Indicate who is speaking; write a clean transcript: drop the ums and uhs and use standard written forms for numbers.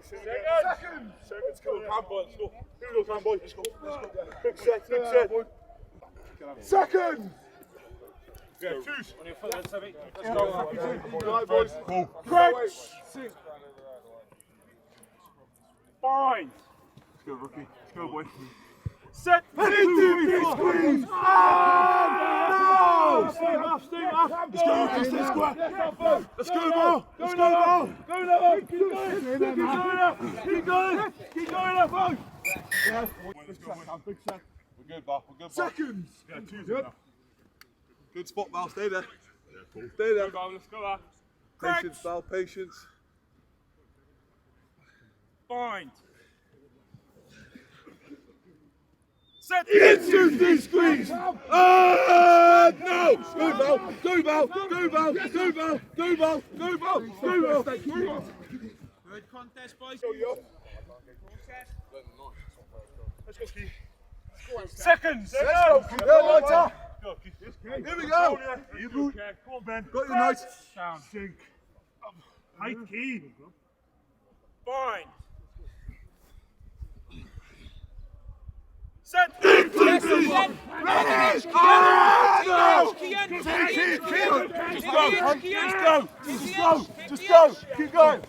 Speaker 1: Seconds, come on, handball, let's go. Here we go, handball, let's go. Big set, big set. Seconds! Yeah, choose. On your foot then, Sebby. Let's go. Right, boys. Go. Crouch! Fine. Let's go, rookie. Let's go, boy. Set! Squeeze! No! Stay off, stay off. Let's go, rookie, stay square. Let's go, ball. Let's go, ball. Go, Levo. Keep going. Keep going up. Keep going. Keep going up, ball. Yes. Let's go, big set. We're good, Val. We're good, Val. Seconds! Yeah, choose it now. Good spot, Val. Stay there. Yeah, cool. Stay there. Go, let's go, Val. Patience, Val. Patience. Bind. Set. Instant squeeze. No! Go, Val. Go, Val. Go, Val. Go, Val. Go, Val. Go, Val. Go, Val.
Speaker 2: Good contest, boys.
Speaker 1: Let's go, Ski.
Speaker 2: Seconds.
Speaker 1: Let's go. Here we go. You boot. Come on, Ben. Got your nice.
Speaker 2: Down.
Speaker 1: Sink.
Speaker 2: High key.
Speaker 1: Fine.
Speaker 2: Set.
Speaker 1: Let's go. Just go. Just go. Keep going.